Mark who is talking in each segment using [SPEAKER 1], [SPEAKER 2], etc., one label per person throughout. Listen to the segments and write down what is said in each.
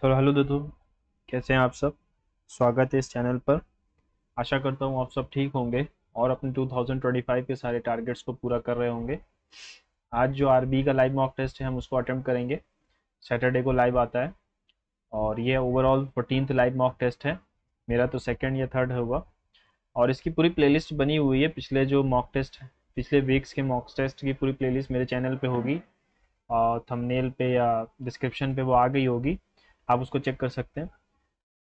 [SPEAKER 1] तो हेलो दोस्तों, कैसे हैं आप सब। स्वागत है इस चैनल पर। आशा करता हूँ आप सब ठीक होंगे और अपने 2025 के सारे टारगेट्स को पूरा कर रहे होंगे। आज जो आरबी का लाइव मॉक टेस्ट है हम उसको अटेम्प्ट करेंगे। सैटरडे को लाइव आता है और ये overall 14th live mock test है। मेरा तो सेकंड या थर्ड होगा और इसकी पूरी प्लेलिस्ट बनी हुई है। पिछले जो मॉक टेस्ट पिछले वीक्स के मॉक टेस्ट की पूरी प्लेलिस्ट मेरे चैनल पे होगी और थंबनेल पे या डिस्क्रिप्शन पे वो आ गई होगी। आप उसको चेक कर सकते हैं।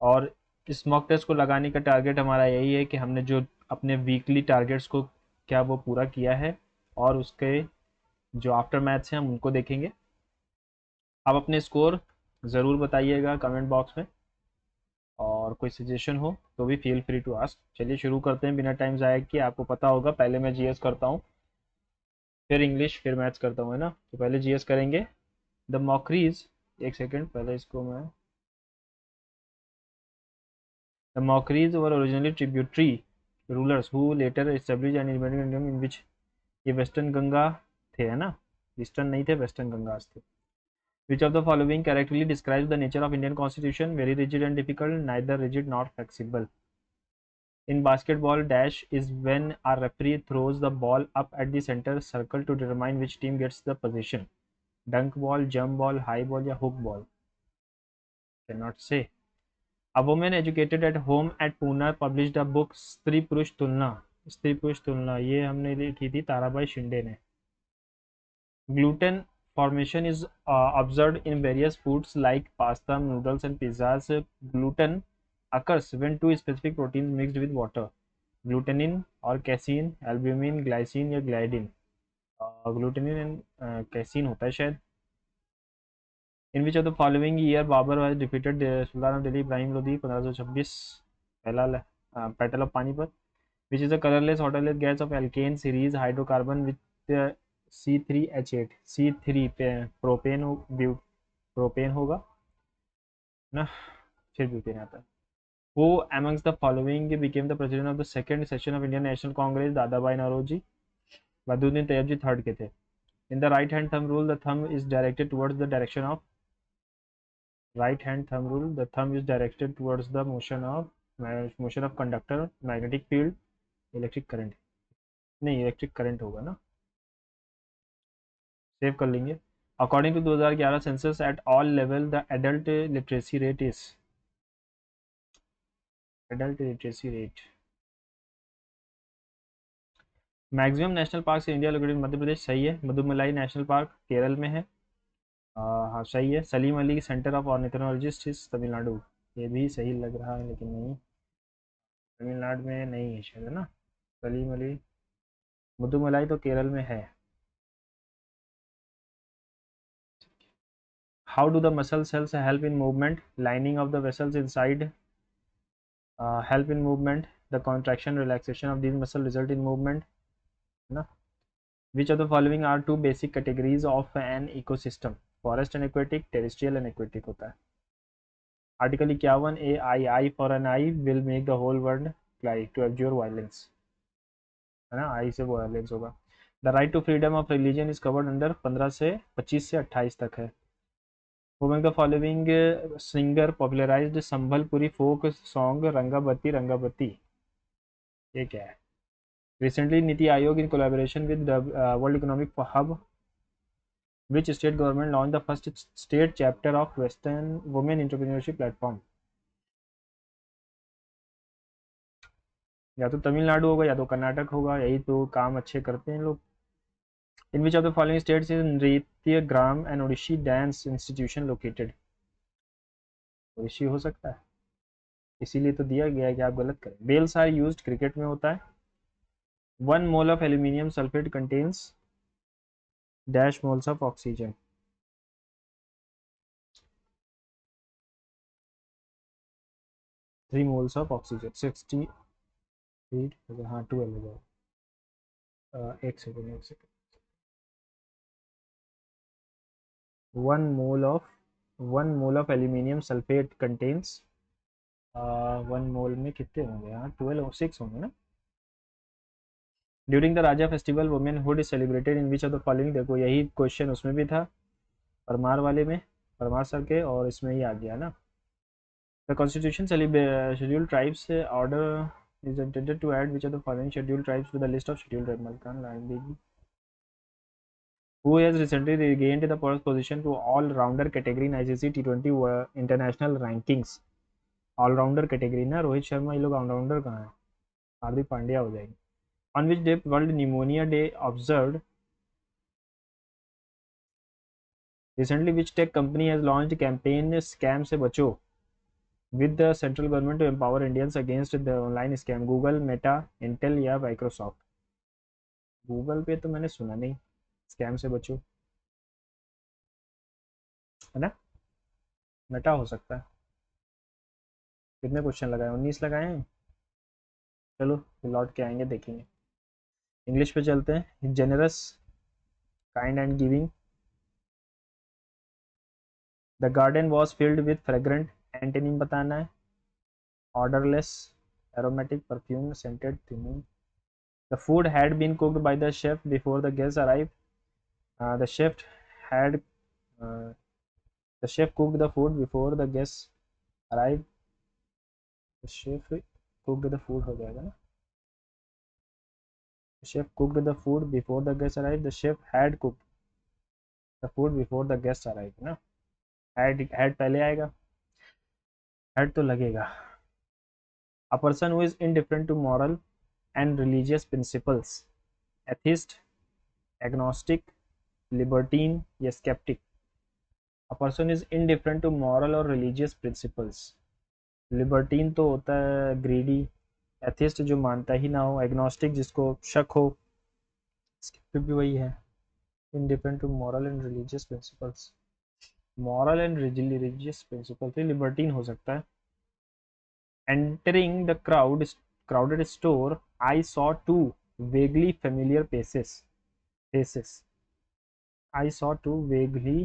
[SPEAKER 1] और इस मॉक टेस्ट को लगाने का टारगेट हमारा यही है कि हमने जो अपने वीकली टारगेट्स को क्या वो पूरा किया है और उसके जो आफ्टर मैथ्स हैं हम उनको देखेंगे। आप अपने स्कोर ज़रूर बताइएगा कमेंट बॉक्स में और कोई सजेशन हो तो भी फील फ्री टू आस्क। चलिए शुरू करते हैं बिना टाइम ज़ाया किए। आपको पता होगा पहले मैं जीएस करता हूँ, फिर इंग्लिश, फिर मैथ्स करता हूँ, है ना। तो पहले जीएस करेंगे। द मॉकरीज, एक सेकेंड पहले इसको मैं, The Maury's were originally tributary rulers who later established an independent kingdom in which ये वेस्टर्न गंगा थे, है ना। ईस्टर्न नहीं थे, वेस्टर्न गंगास थे। Which of the following correctly describes the nature of Indian constitution? Very rigid and difficult, neither rigid nor flexible. In basketball, dash is when a referee throws the ball up at the center circle to determine which team gets the possession. Dunk ball, jump ball, high ball या hook ball? Cannot say. A woman educated at home at Pune published a book स्त्री पुरुष तुलना। स्त्री पुरुष तुलना ये हमने लिखी थी ताराबाई शिंदे ने। Gluten formation is observed in various foods like pasta, noodles and pizzas. Gluten occurs when two specific proteins mixed with water. Glutenin और casein, albumin, glycine या gliadin। ग्लूटेनिन एंड कैसीन होता है शायद। In which of the following year Babur was defeated सुल्तान of Delhi Ibrahim Lodi 1526। पहला battle of Panipat. Which is the colourless waterless gas of alkane series hydrocarbon with C3H8। C3 propane propane होगा ना, फिर butane आता है। Who amongst the following became the president of the second session of Indian National Congress? Dadabhai Naoroji, Badruddin Tyabji third के थे। In the right hand thumb rule, the thumb is directed towards the direction of right hand thumb rule. The thumb is directed towards the motion of conductor, magnetic field, electric current। नहीं, electric current होगा ना। Save कर लेंगे। According to 2011 census at all level the adult literacy rate is, adult literacy rate. Maximum national park in India located Madhya Pradesh, सही है। Mudumalai national park Kerala में है। हाँ सही है। Salim Ali centre of ornithologist is Tamil Nadu, ये भी सही लग रहा है लेकिन नहीं, तमिलनाडु में नहीं है शायद, है ना। सलीम अली, मधुमलाई तो केरल में है। How do the muscle cells help in movement? Lining of the vessels inside help in movement. The contraction relaxation of these muscles result in movement, है ना। Which of the following are two basic categories of an ecosystem? Forest and aquatic, terrestrial and aquatic होता है। Article 51 A, I for an eye will make the whole world fly to abjure violence, है ना। आई से violence होगा। The right to freedom of religion is covered under 15 से 25 से 28 तक है। Among the following singer popularized Sambalpuri folk song रंगाबत्ती रंगाबत्ती, ये क्या है। Recently NITI Aayog in collaboration with the World Economic Hub, which state government launched the first state chapter of Western Women Entrepreneurship Platform? या तो तमिलनाडु होगा या तो कर्नाटक होगा, यही तो काम अच्छे करते हैं लोग। In which of the following states is नृत्य gram and Odissi dance institution located? Odissi हो सकता है, इसीलिए तो दिया गया है कि आप गलत करें। बेल्स आर यूज्ड क्रिकेट में होता है। 1 mole of aluminium sulfate contains dash moles of oxygen। 3 moles of oxygen 60 feet, हाँ 12 हो जाएगा। एक सेकेंड एक second. 1 mole of aluminium sulfate contains 1 मोल में कितने होंगे, हाँ 12 6 होंगे ना। During the Raja festival womanhood is celebrated in which of the following? देखो यही क्वेश्चन उसमें भी था, परमार वाले में, परमार सर के, और इसमें ही आ गया ना। The constitution scheduled tribes order is intended to add which of the following scheduled tribes to the list of scheduled tribes? Malkan Lanbegi. Who has recently regained the first position to all-rounder category in ICC T20 international rankings? Allrounder category ना, रोहित शर्मा, ये लोग allrounder कहाँ है? हार्दिक पांड्या हो जाएगी. On which day World Pneumonia Day observed? Recently which tech company has launched campaign scam से बचो with the central government to empower Indians against the online scam? Google, Meta, Intel या माइक्रोसॉफ्ट? गूगल पे तो मैंने सुना नहीं scam से बचो, है ना? मेटा हो सकता है. कितने क्वेश्चन लगाए? 19 लगाए हैं. चलो लौट के आएंगे, देखेंगे. इंग्लिश पे चलते हैं. Generous, kind and giving. The garden was filled with fragrant, antonym बताना है. Odourless, aromatic, perfume, scented, thinning. The food had been cooked by the chef before the guest arrive. The chef had the chef cooked the food before the guests arrived. The chef cooked the food हो जाएगा ना. The chef cooked the food before the guests arrived. The chef had cooked the food before the guests arrived ना. had पहले आएगा. had तो लगेगा. A person who is indifferent to moral and religious principles. Atheist, agnostic, libertine या skeptic. A person is indifferent to moral or religious principles. लिबर्टीन तो होता है greedy. Atheist जो मानता ही ना हो. एग्नोस्टिक जिसको शक हो. स्केप्टिक भी वही है. Indifferent to moral and religious principles. Moral and religious principle से लिबर्टीन हो सकता है. Entering the crowded store, I saw two vaguely familiar faces. I saw two vaguely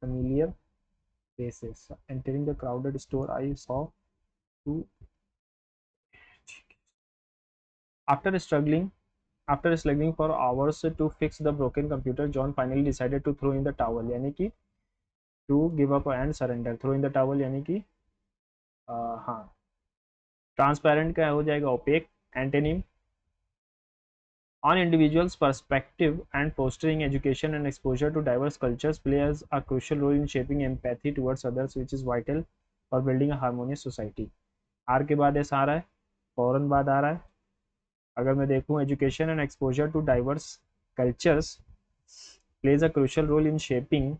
[SPEAKER 1] familiar faces. Entering the crowded store, I saw two. After slugging for hours to fix the broken computer, John finally decided to throw in the towel. यानी कि to give up and surrender. Throw in the towel यानी कि हाँ. Transparent का हो जाएगा opaque. Antonym. On individuals' perspective and fostering education and exposure to diverse cultures plays a crucial role in shaping empathy towards others, which is vital for building a harmonious society. R के बाद S आ रहा है, फौरन बाद आ रहा है. अगर मैं देखूं education and exposure to diverse cultures plays a crucial role in shaping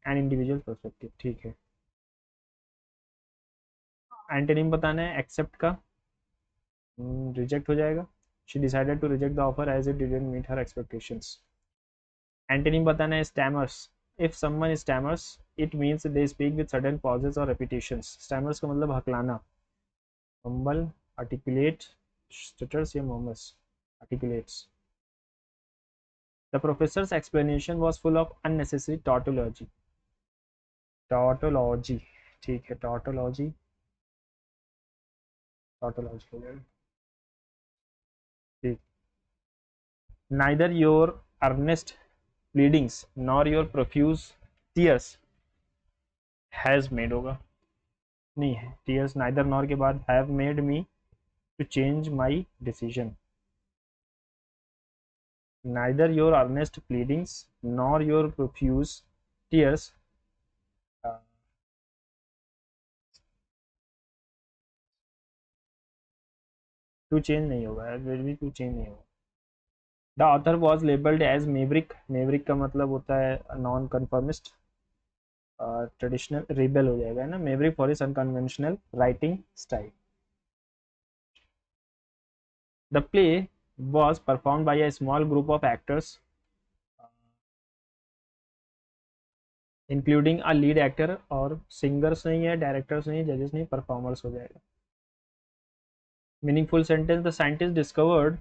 [SPEAKER 1] an individual perspective. ठीक है. एंटोनिम बताना है. एक्सेप्ट का रिजेक्ट हो जाएगा. She decided to reject the offer as it didn't meet her expectations. Antonym बताना है. Stammers. If someone stammers it means they speak with sudden pauses और रेपिटेशंस. स्टैमर्स का मतलब हकलाना. मम्बल, आर्टिकुलेट, स्टटर्स या मम्बल्स. articulates. The professor's explanation was full of unnecessary tautology. ठीक है. tautology ठीक. Neither your earnest pleadings nor your profuse tears has made होगा नहीं है. tears neither nor के बाद have made me to change my decision. Neither your earnest pleadings nor your profuse tears to change नहीं होगा. will be to change नहीं होगा. The author was labeled as maverick. maverick का मतलब होता है नॉन कन्फर्मिस्ट. ट्रेडिशनल रिबेल हो जाएगा ना. maverick for his unconventional writing style. The play was performed by a small group of actors including a lead actor. और singers नहीं है, डायरेक्टर्स नहीं, जजेस नहीं, परफॉर्मर्स हो जाएगा. Meaningful sentence. The scientist discovered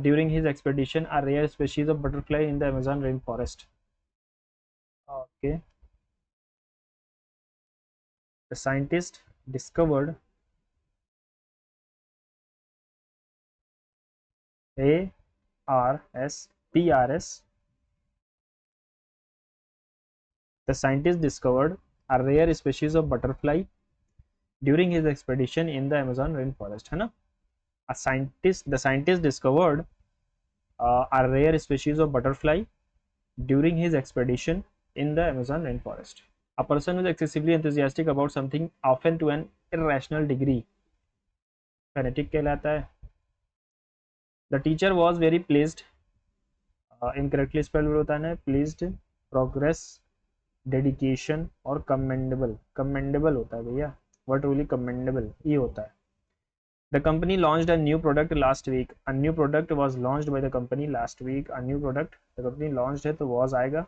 [SPEAKER 1] during his expedition a rare species of butterfly in the Amazon rainforest. Okay. The scientist discovered PRS. The scientist discovered a rare species of butterfly during his expedition in the Amazon rainforest, है ना. The scientist discovered a rare species of butterfly during his expedition in the Amazon rainforest. A person who is excessively enthusiastic about something, often to an irrational degree, fanatic कहलाता है. The teacher was very pleased. Incorrectly spell होता है pleased, progress, dedication और commendable होता है भैया. What truly commendable ये होता है. The company launched a new product last week. A new product was launched by the company last week. A new product the company launched है तो was आएगा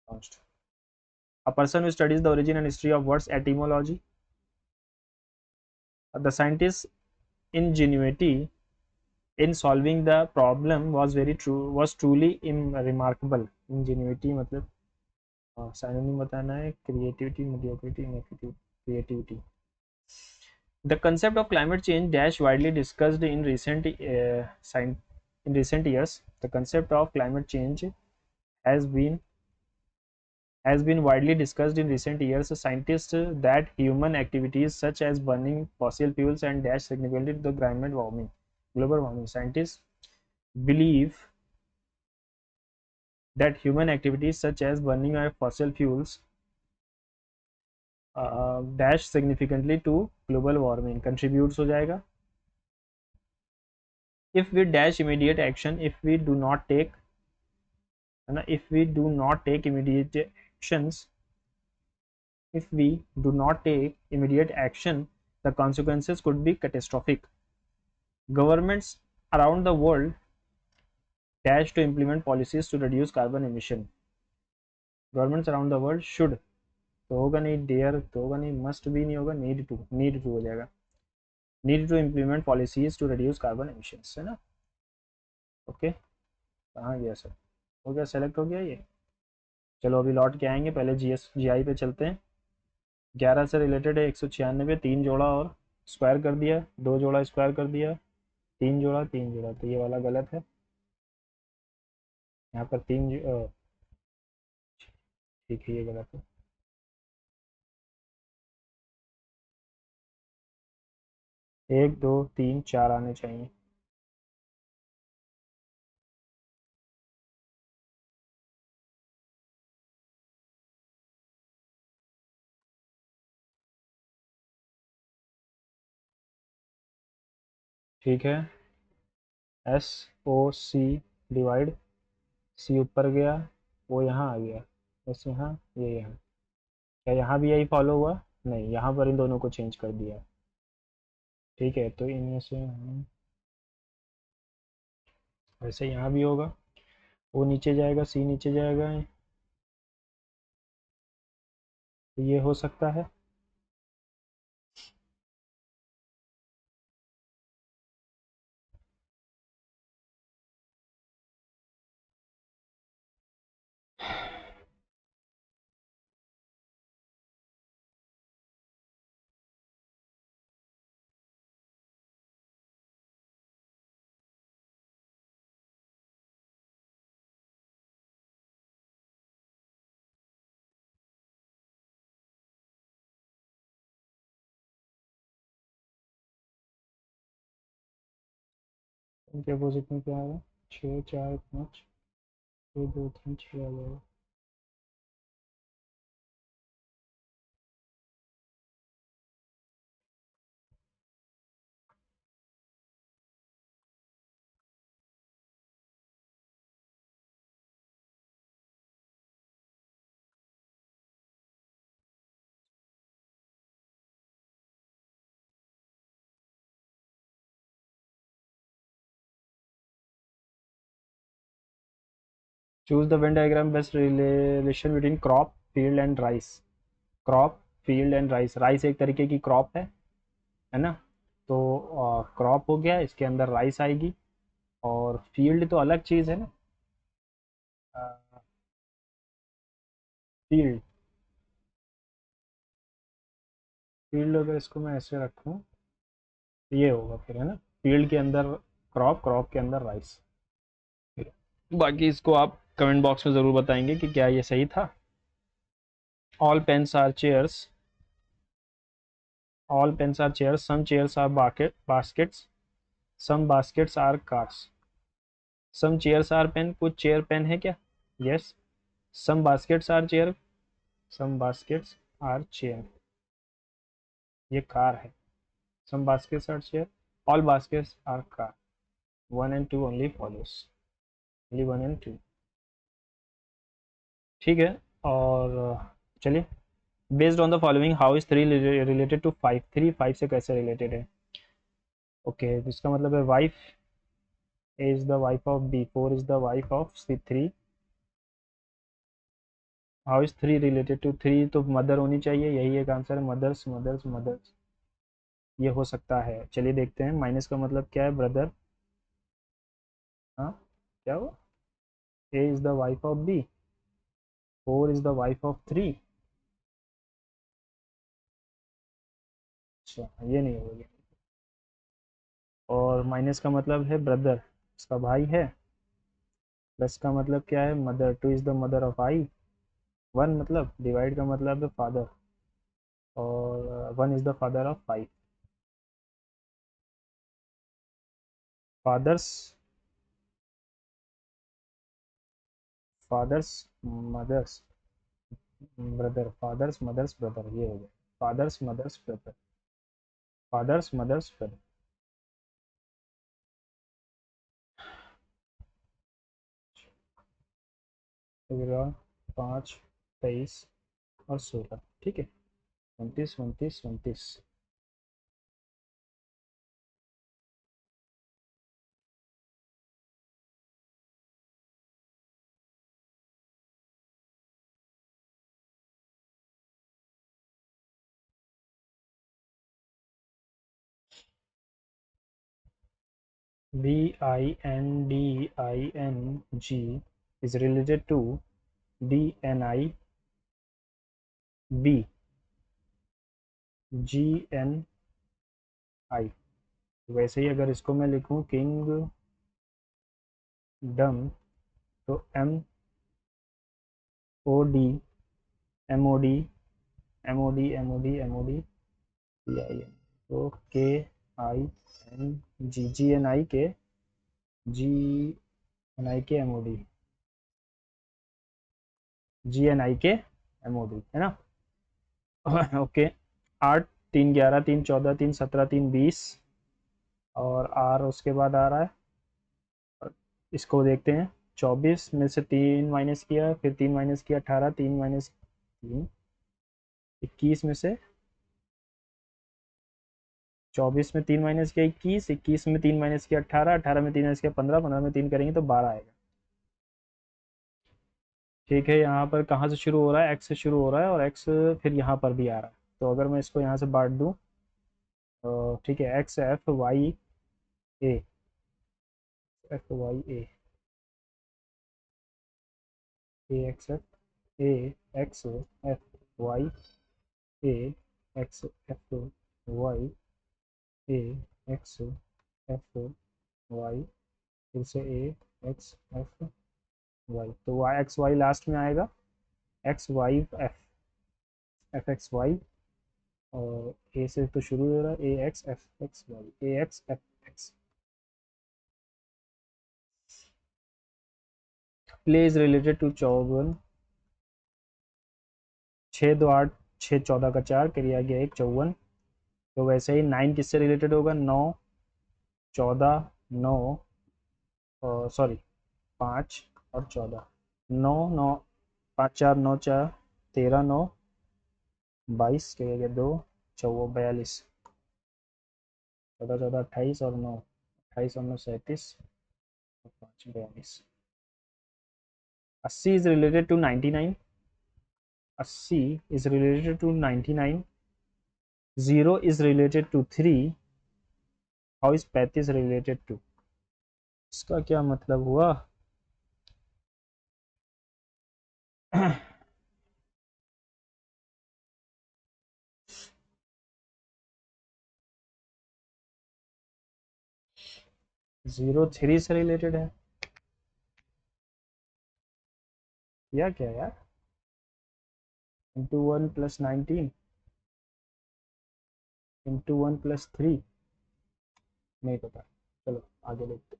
[SPEAKER 1] launched. A person who studies the origin and history of words, etymology. The scientist's ingenuity in solving the problem was truly remarkable. Ingenuity मतलब synonym बताना है. Creativity, mediocrity, creativity. The concept of climate change dash widely discussed in recent years. The concept of climate change has been widely discussed in recent years. Scientists that human activities such as burning fossil fuels and dash significantly to the global warming. Scientists believe that human activities such as burning of fossil fuels dash significantly to global warming contributes हो जाएगा. If we dash immediate action, if we do not take immediate actions, the consequences could be catastrophic. Governments around the world dash to implement policies to reduce carbon emission. Governments around the world should, तो होगा नहीं, dare तो होगा नहीं, must भी नहीं होगा, need to हो जाएगा. Need to implement policies to reduce carbon emissions, है ना. ओके, कहाँ गया सर, हो गया, सेलेक्ट हो गया ये. चलो अभी लौट के आएंगे, पहले GI पे चलते हैं. 11 से रिलेटेड है 196, 3 जोड़ा और स्क्वायर कर दिया, 2 जोड़ा स्क्वायर कर दिया, 3 जोड़ा, तो ये वाला गलत है. यहाँ पर 3 ठीक है, ये गलत है. एक, दो, तीन, 4 आने चाहिए. ठीक है, SOC डिवाइड, C ऊपर गया, वो यहाँ आ गया, बस यहाँ, ये यहाँ. क्या यहाँ भी यही फॉलो हुआ? नहीं, यहाँ पर इन दोनों को चेंज कर दिया. ठीक है, तो इनमें से हम वैसे यहाँ भी होगा, वो नीचे जाएगा, C नीचे जाएगा, तो ये हो सकता है. इनके अपोजिट में क्या आएगा? 6, 4, 5, 2, 2, 3, 6 आ जाएगा. Choose the Venn diagram best relation between crop, field and rice. Crop, field and rice. Rice एक तरीके की क्रॉप है ना. तो क्रॉप हो गया, इसके अंदर राइस आएगी, और फील्ड तो अलग चीज़ है ना. फील्ड, फील्ड अगर इसको मैं ऐसे रखूं तो ये होगा फिर, है ना. फील्ड के अंदर क्रॉप, क्रॉप के अंदर राइस. बाकी इसको आप कमेंट बॉक्स में ज़रूर बताएंगे कि क्या ये सही था. all pens are chairs, all pens are chairs, some chairs are baskets, some baskets are cars, some chairs are pen, कुछ चेयर पेन है क्या? yes, some baskets are chair, some baskets are chair, ये car है, some baskets are chair, all baskets are car, 1 and 2 only follows, only 1 and 2, ठीक है। और चलिए, based on the following how is 3 related to 5, 3 5 से कैसे related है? Okay, इसका मतलब है wife is the wife of B, 4 is the wife of C, 3, how is 3 related to 3, तो मदर होनी चाहिए, यही एक आंसर है, मदर्स मदर्स मदर्स, ये हो सकता है। चलिए देखते हैं, माइनस का मतलब क्या है, ब्रदर, हाँ क्या हुआ, A is the wife of B, 4 is the wife of 3, अच्छा ये नहीं होगी। और माइनस का मतलब है ब्रदर, इसका भाई है, प्लस का मतलब क्या है, mother, 2 is the mother of I, 1 मतलब डिवाइड का मतलब है फादर, और 1 is the father of 5, father's father's mother's brother, father's mother's brother, ये हो गया, father's mother's brother, father's mother's brother. 5 23 और 16, ठीक है, 29 29 29। BINDING is related to DNI B GNI, वैसे ही अगर इसको मैं लिखूं किंग डम, तो MOD तो KING GNI के MOD है ना। ओके, 8 3 11 3 14 3 17 3 20, और R उसके बाद आ रहा है, इसको देखते हैं, 24 में से 3 माइनस किया, फिर 3 माइनस किया, 18, 3 माइनस 3, 21 में से, 24 में 3 माइनस किया 21, 21 में 3 माइनस किया 18, 18 में 3 माइनस किया 15, 15 में 3 करेंगे तो 12 आएगा। ठीक है, यहाँ पर कहाँ से शुरू हो रहा है, एक्स से शुरू हो रहा है, और एक्स फिर यहाँ पर भी आ रहा है, तो अगर मैं इसको यहाँ से बांट दूँ, तो ठीक है, X F Y A, F Y A X F A X F Y A X F Y A X F Y, फिर से ए एक्स एफ वाई, तो वाई एक्स वाई लास्ट में आएगा, X Y F, F X Y, और A से तो शुरू हो रहा है, A X F X Y, A X F X. Play is related to 54, 6 2 8 6 14 का 4 करिया गया 1 54, तो वैसे ही 9 किससे रिलेटेड होगा, 9 14 9, सॉरी 5 और 14, 9 9 5 4 9 4 13 9 22 करिया गया 2 चौ 42, 14 14 28 और 9 28 और 9 37 और 5 42। 80 is related to 99, 80 is related to 99, 0 is related to 3, how is 35 related to, इसका क्या मतलब हुआ? 0 3 से रिलेटेड है, या क्या यार? इंटू 1 + 19 इंटू 1 + 3, नहीं पता। चलो आगे देखते।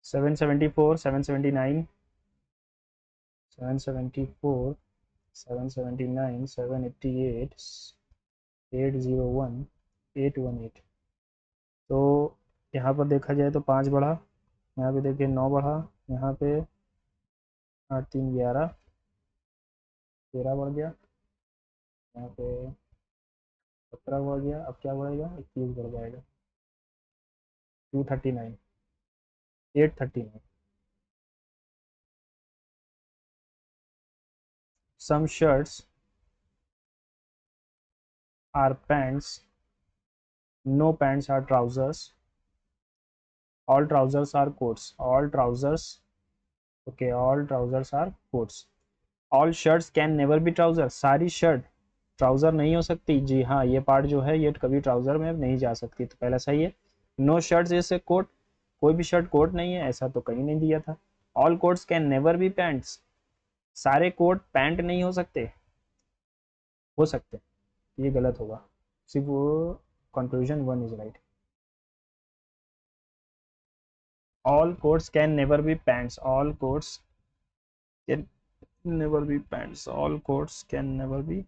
[SPEAKER 1] 774, 779, 774, 779, 788, 801, 818। तो यहाँ पर देखा जाए तो 5 बढ़ा, यहाँ पे देखिए 9 बढ़ा, यहाँ पे 8 3 11, 13 बढ़ गया, यहाँ पे 17 बढ़ गया। अब क्या बढ़ेगा, 21 बढ़ जाएगा। 239, 839। Some shirts are pants, no pants are trousers, all trousers are coats, all trousers, okay, all trousers are coats, all shirts can never be trousers, सारी शर्ट ट्राउजर नहीं हो सकती। जी हाँ, ये पार्ट जो है ये कभी ट्राउजर में नहीं जा सकती, तो पहला सही है। नो शर्ट्स जैसे कोट, कोई भी शर्ट कोट नहीं है, ऐसा तो कहीं नहीं दिया था। All quotes can never be pants, सारे कोट पैंट नहीं हो सकते, ये गलत होगा। सिर्फ वो conclusion 1 is right. All quotes can never be pants, all quotes can never be pants, all quotes can never be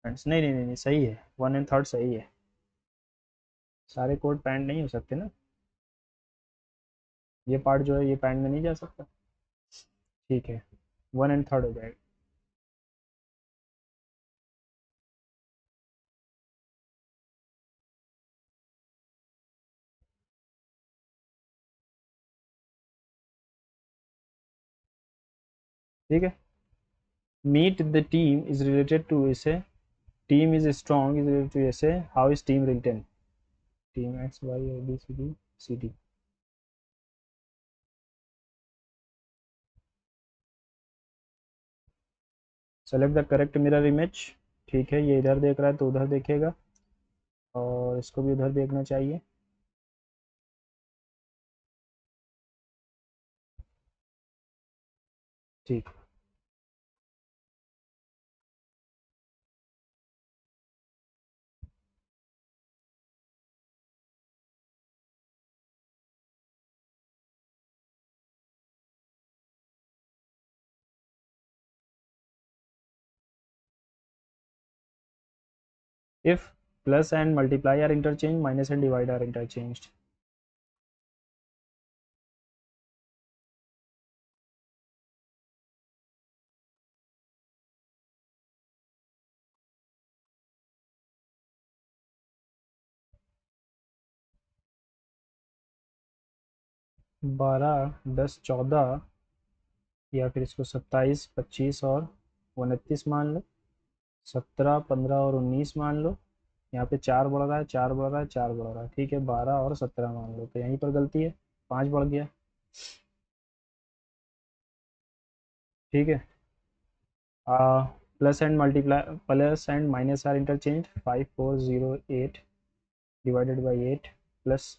[SPEAKER 1] pants. नहीं नहीं नहीं, सही है, 1 और 3 सही है। सारे कोट पैंट नहीं हो सकते ना, ये पार्ट जो है ये पैंट में नहीं जा सकता। ठीक है, 1 और 3 हो जाएगा। ठीक है। Meet the team is related to ऐसे, team is strong is related to ऐसे, how is team written, team X Y A B C D C D. Select the correct mirror image. ठीक है, ये इधर देख रहा है तो उधर देखेगा, और इसको भी उधर देखना चाहिए। ठीक। If plus and multiply are interchanged, minus and divide are interchanged. बारह, 10, 14, या फिर इसको 27, 25 और 29 मान लो, 17, 15 और 19 मान लो। यहाँ पे 4 बढ़ रहा है, 4 बढ़ रहा है, 4 बढ़ रहा है। ठीक है, 12 और 17 मान लो, तो यहीं पर गलती है, 5 बढ़ गया। ठीक है। Plus and multiply, plus and minus are interchange. 5408 divided by 8 plus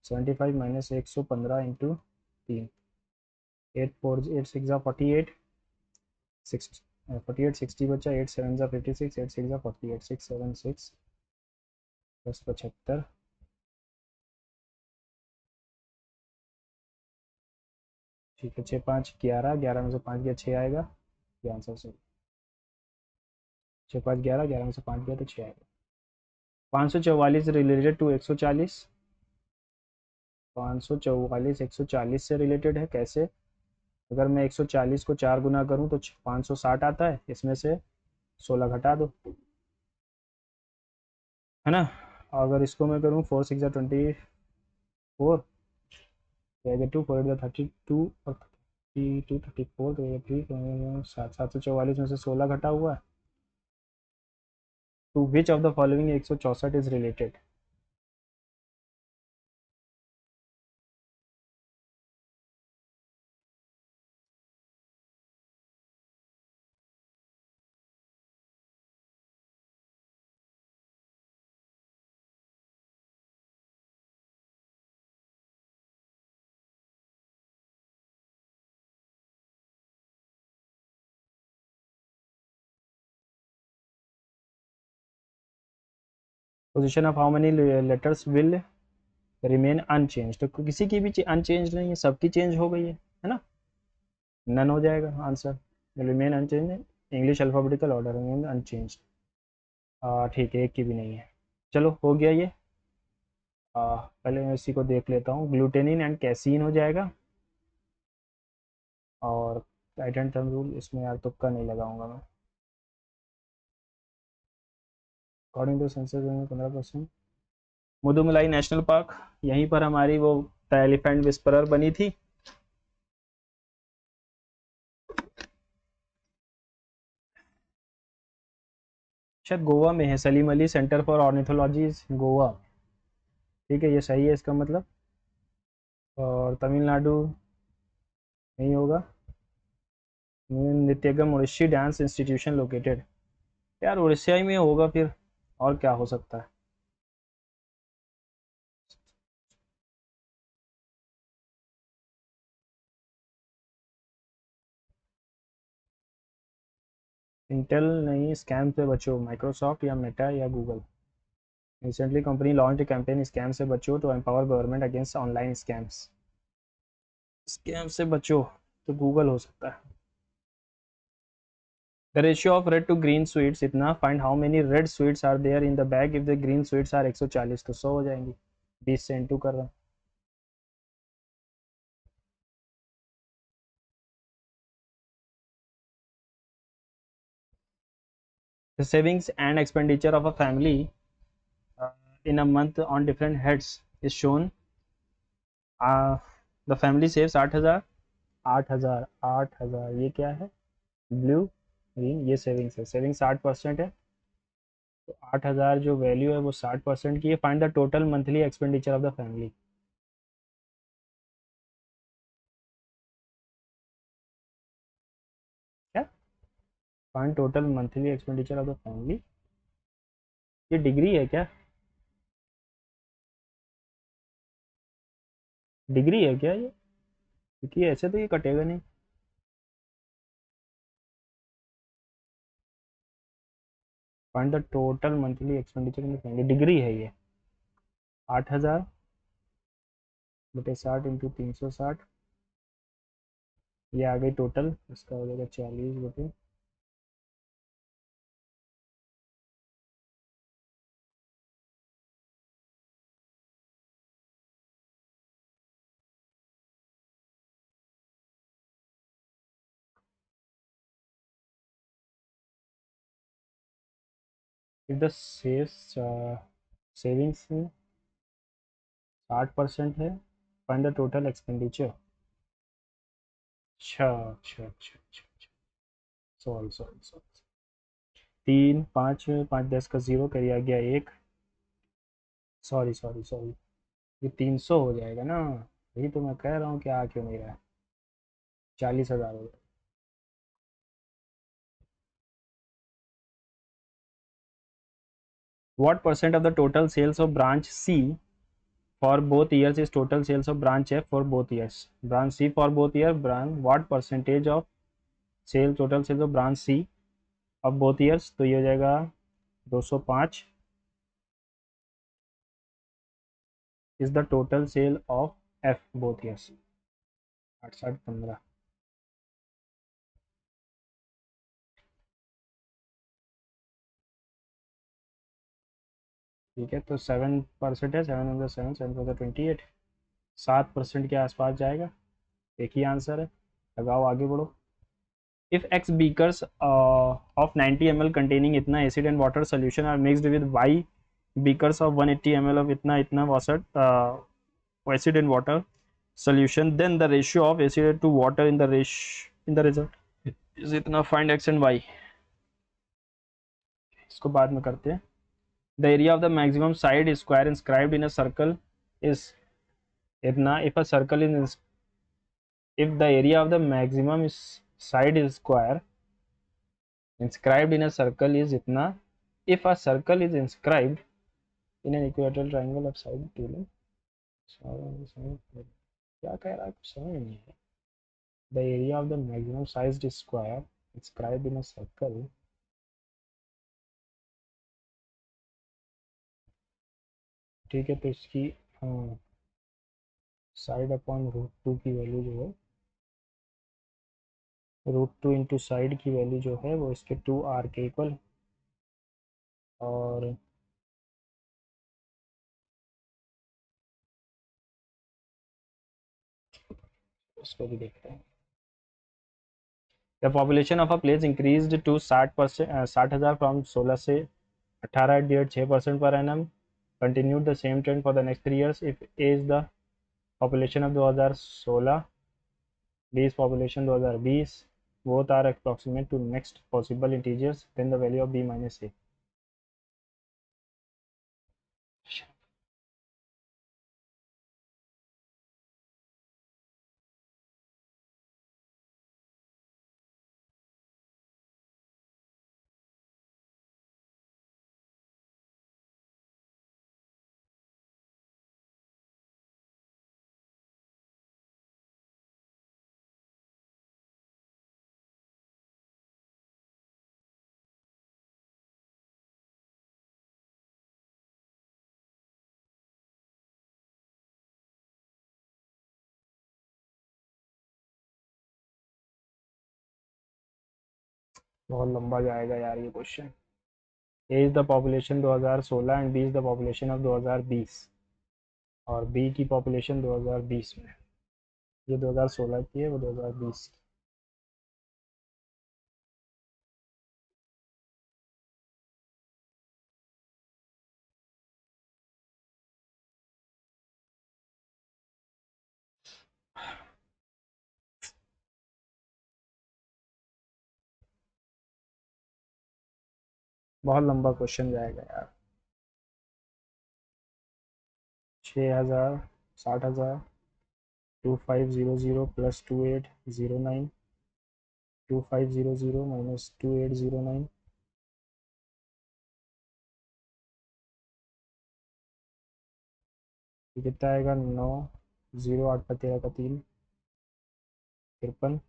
[SPEAKER 1] 75 minus 115 into 3। 8 six 48 60 बचा, 8 7 जा 56, 8 6 जा 48, 6 7 6 10 75। ठीक है, 6 5 11, 11 में से 5 गया 6 आएगा, ये आंसर सही। 6 5 11, 11 में से 5 गया तो 6 आएगा। 544 रिलेटेड टू 140, 544 140 से रिलेटेड है। कैसे, अगर मैं 140 को 4 गुना करूं तो 560 आता है, इसमें से 16 घटा दो, है ना। अगर इसको मैं करूं 4 6 24, तो 2 4 32 और 32 34, तो 744 में से 16 घटा हुआ है। To which of the following 164 is related. Position of how many letters will remain unchanged, तो किसी की भी अनचेंज नहीं है, सबकी चेंज हो गई है ना, नन हो जाएगा answer. Remain unchanged, English alphabetical order remain unchanged. ठीक है, एक की भी नहीं है। चलो हो गया ये। पहले मैं इसी को देख लेता हूँ, ग्लूटेनिन एंड कैसीन हो जाएगा। और राइट हैंड थंब रूल, इसमें यार तुक्का नहीं लगाऊंगा मैं। अकॉर्डिंग टू सेंसस में 15%। मुदुमलाई नेशनल पार्क, यहीं पर हमारी वो द एलिफेंट विस्परर बनी थी। शायद गोवा में है, Salim Ali centre for ornithology Goa. ठीक है, ये सही है इसका मतलब। और तमिलनाडु नहीं होगा। नित्यगम उड़ीसी डांस इंस्टीट्यूशन लोकेटेड, यार उड़ीसा ही में होगा फिर, और क्या हो सकता है। इंटेल नहीं, स्कैम से बचो, माइक्रोसॉफ्ट या मेटा या Google. Recently company launch campaign scam से बचो to empower government against online scams. Scam से बचो तो गूगल हो सकता है। The ratio of red to green sweets इतना, find how many red sweets are there in the bag if the green sweets are 140, तो 100 हो जाएंगी। 20 से इंटू कर रहा हूँ। The savings and expenditure of a family in a month on different heads is shown. The family saves 8,000, 8,000, 8,000, ये क्या है, ब्लू ग्रीन, ये सेविंग्स है, सेविंग्स 60% है। तो 8,000 जो वैल्यू है वो 60% की है। Find the total monthly expenditure of the family. क्या, find total monthly expenditure of the family, ये डिग्री है क्या, डिग्री है क्या ये, क्योंकि ऐसे तो ये कटेगा नहीं। Find the total monthly expenditure in the family, degree है ये। 8,000 बटे 60 इंटू 360, ये आ गई टोटल, इसका हो जाएगा 40 बटे। इफ द सेविंग्स 60% है, फाइंड द टोटल एक्सपेंडिचर। अच्छा अच्छा अच्छा अच्छा, सॉरी सॉरी सॉरी, 3 5 5 10 का 0 करिए, आ गया 1। सॉरी सॉरी सॉरी, ये 300 हो जाएगा ना, यही तो मैं कह रहा हूँ कि आ क्यों नहीं रहा है। 40,000 हो गया। What percent of the total sales of branch C for both years is total sales of branch F for both years? Branch C for both year, branch what percentage of sale total sales of branch C of both years? तो ये हो जाएगा 205 is the total sale of F both years। 68 15, ठीक है, तो 7% है, 7 7 7% के आसपास जाएगा। एक ही आंसर है, लगाओ आगे बढ़ो। If X beakers of 90 ml containing इतना acid and water solution are mixed with Y beakers of 180 ml of इतना इतना water acid and water solution, then the ratio of acid to water in the result is इतना, find x and y। इसको बाद में करते हैं। the area of the maximum side square inscribed in a circle is इतना, if a circle is, if the area of the maximum is side is square inscribed in a circle is itna, if a circle is inscribed in an equilateral triangle of side two, क्या कह रहा है कुछ समझ नहीं है। the area of the maximum sized square inscribed in a circle ठीक है, तो इसकी साइड अपॉन √2 की वैल्यू जो है, √2 इंटू साइड की वैल्यू जो है वो इसके 2r के इक्वल। और इसको भी देखते हैं। The population of a place increase to 60,000 from 16 से 18 at the rate 6% per annum, continued the same trend for the next 3 years if A is the population of 2016, B is population 2020, both are approximate to next possible integers, then the value of b minus a। बहुत लंबा जाएगा यार ये question. A is the population 2016 and B is the population of 2020, और B की population 2020 में, ये 2016 की है, वो 2020 की। बहुत लंबा क्वेश्चन जाएगा यार। 6,000, 60,000, 2500 प्लस 2809, 2500 माइनस 2809, कितना आएगा? 9, 0, 8 का 13 का 3, 53।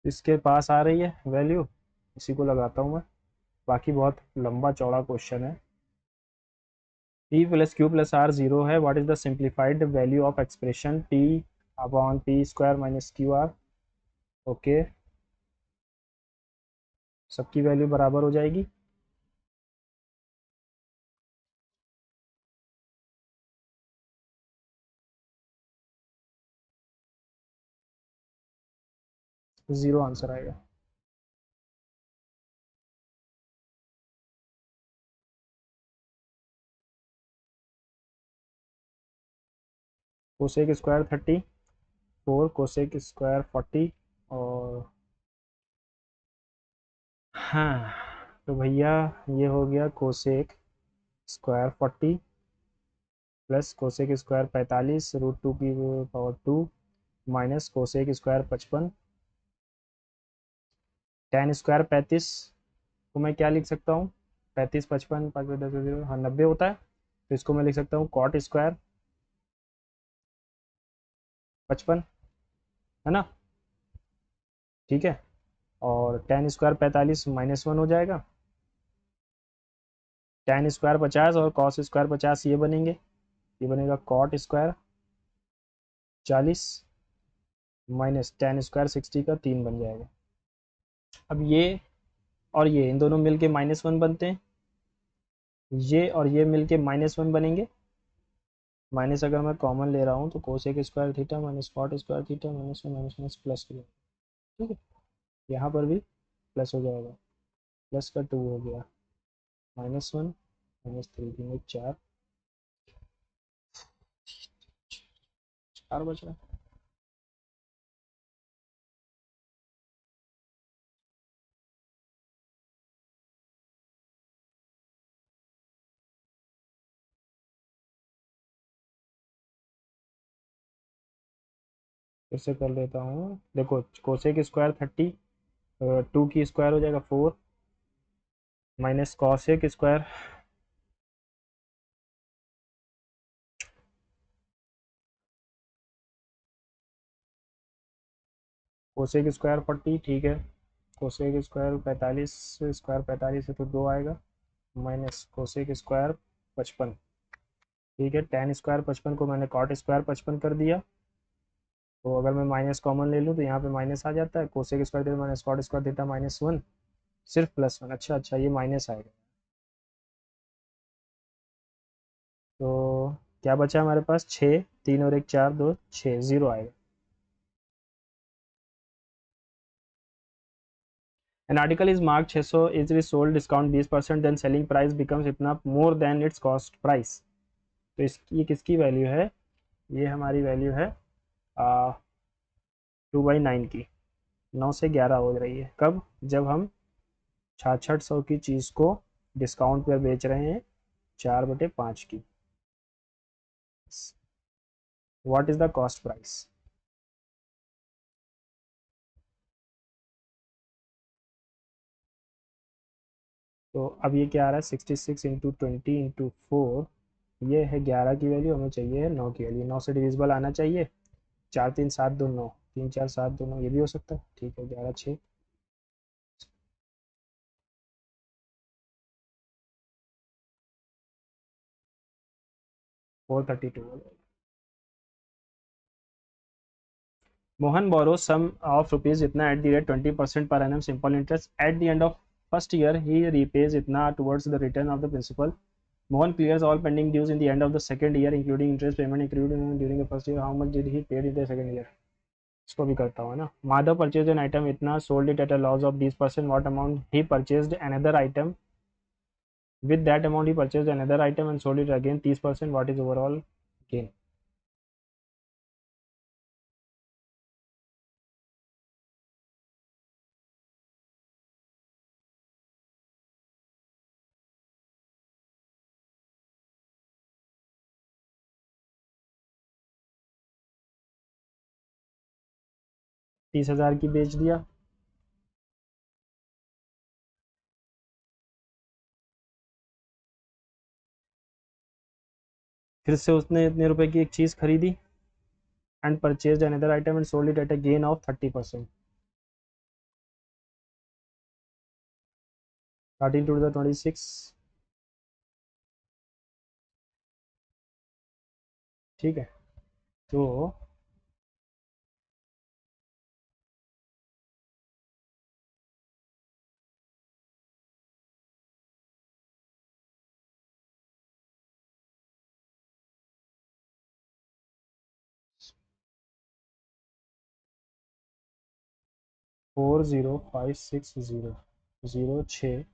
[SPEAKER 1] इसके पास आ रही है वैल्यू, इसी को लगाता हूँ मैं। बाकी बहुत लंबा चौड़ा क्वेश्चन है। p plus Q plus R zero है, what is the simplified value of expression p upon P square minus Q R. Okay, सबकी वैल्यू बराबर हो जाएगी। जीरो आंसर आएगा। कोसेक स्क्वायर 34, कोसेक स्क्वायर 40, और हाँ, तो भैया ये हो गया cosec square 40 plus cosec square 45 √2 की power 2 minus cosec square 55, tan square 35 को मैं क्या लिख सकता हूँ? 35, 55, 5 10 0, हाँ 90 होता है, तो इसको मैं लिख सकता हूँ कॉट स्क्वायर 55, है ना? ठीक है, और टेन स्क्वायर 45 -1 हो जाएगा, टेन स्क्वायर 50 और कॉस स्क्वायर 50 ये बनेंगे, ये बनेगा cot square 40 minus ten square 60 का 3 बन जाएगा। अब ये और ये इन दोनों मिलके -1 बनते हैं, ये और ये मिलके -1 बनेंगे। माइनस अगर मैं कॉमन ले रहा हूँ तो cosec square theta minus cot square theta -1 -1 plus हो जाएगा। ठीक है, यहाँ पर भी प्लस हो जाएगा, प्लस का 2 हो गया, -1 -3 3 में 4 4 बच रहा है। फिर से कर लेता हूँ, देखो कोसेक स्क्वायर 30, 2 की स्क्वायर हो जाएगा 4 minus cosec square cosec square 40, ठीक है। कोसेक स्क्वायर 45, स्क्वायर 45 है तो 2 आएगा, माइनस कोसेक स्क्वायर 55, ठीक है। टेन स्क्वायर 55 को मैंने कॉट स्क्वायर 55 कर दिया, तो अगर मैं माइनस कॉमन ले लूँ तो यहाँ पे माइनस आ जाता है, कोसेक स्क्वायर देता माइनस कॉट स्क्वायर देता -1, सिर्फ +1, अच्छा अच्छा ये माइनस आएगा। तो क्या बचा हमारे पास, 6, 3 और 1 4, 2 6, 0 आएगा। An article is marked 600 easily sold discount 20%, then selling price becomes इतना more than its cost price। तो इसकी किसकी वैल्यू है, ये हमारी वैल्यू है 2/9 की, 9 से 11 हो रही है, कब, जब हम 6600 की चीज़ को डिस्काउंट पर बेच रहे हैं 4/5 की। What is the cost price. तो अब ये क्या आ रहा है, 66 इंटू 20 इंटू 4, ये है 11 की वैल्यू, हमें चाहिए है 9 की वैल्यू, 9 से डिविजिबल आना चाहिए, 4 3 7 2 9, 3 4 7 2 9, ये भी हो सकता है, ठीक है, 11 6, 432। Mohan borrow sum of rupees इतना at the rate 20% per annum simple interest, at the end of first year he repays इतना towards the return of the principal. Mohan clears all pending dues in the end of the second year, including interest payment accrued during the first year. How much did he paid in the second year? इसको भी करता हूँ ना। Madhav purchase an item इतना, sold it at a loss of 20%, what amount he purchased another item, with that amount he purchased another item and sold it again 30%, what is overall gain। 30,000 की बेच दिया, फिर से उसने इतने रुपए की एक चीज़ खरीदी, and purchase another item and sold it at a gain of 30%, 13 to the 26, ठीक है। तो 40560 0651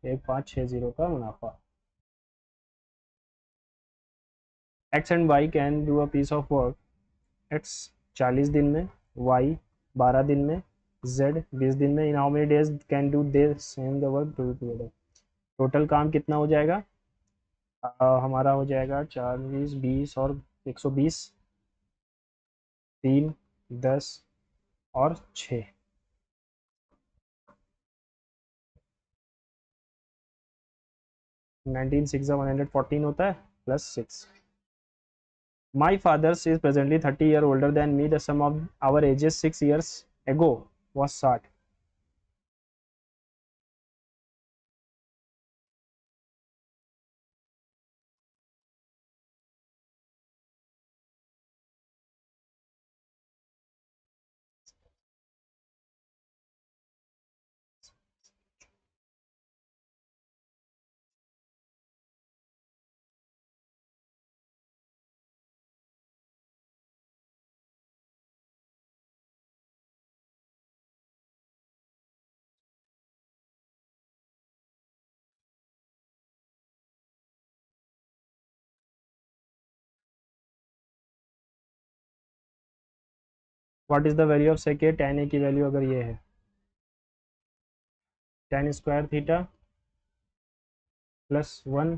[SPEAKER 1] 1560 का मुनाफा। X and Y can do a piece of work, X 40 दिन में, वाई 12 दिन में, जेड 20 दिन में, in how many days can do they same the work do together. Total काम कितना हो जाएगा, हमारा हो जाएगा 40 20 और 120, 3 10 और 6, 19 6 114 होता है, +6। My father is presently 30 years older than me. The sum of our ages 6 years ago was 60। What is the value of sec A, tan A की वैल्यू अगर ये है tan square theta plus 1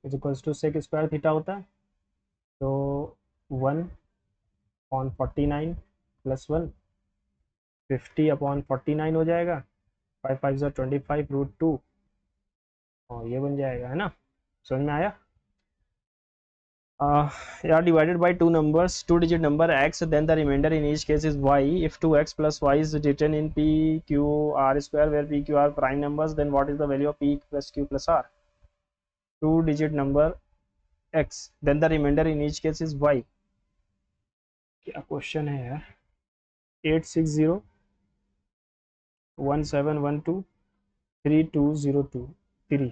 [SPEAKER 1] is equals to sec square theta होता है, तो 1/49 plus 1 50/49 हो जाएगा, 5 5 = 25 √2, और ये बन जाएगा, है ना? समझ में आया? Yeah, divided by two numbers, two digit number x, then the remainder in each case is y. If 2x plus y is written in p q r square, where p q are prime numbers, then what is the value of p plus q plus r? Two digit number x, then the remainder in each case is y. क्या question है यार? 86017123202 3।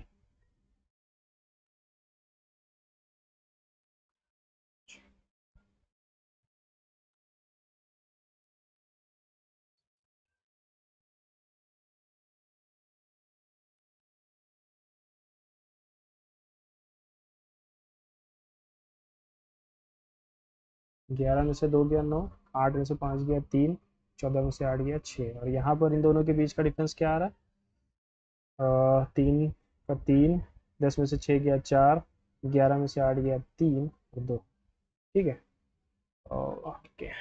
[SPEAKER 1] ग्यारह में से 2 गया 9, 8 में से 5 गया 3, 14 में से 8 गया 6, और यहाँ पर इन दोनों के बीच का डिफरेंस क्या आ रहा है? 3 का 3, 10 में से 6 गया 4, 11 में से 8 गया 3 और 2। ठीक है, ओके,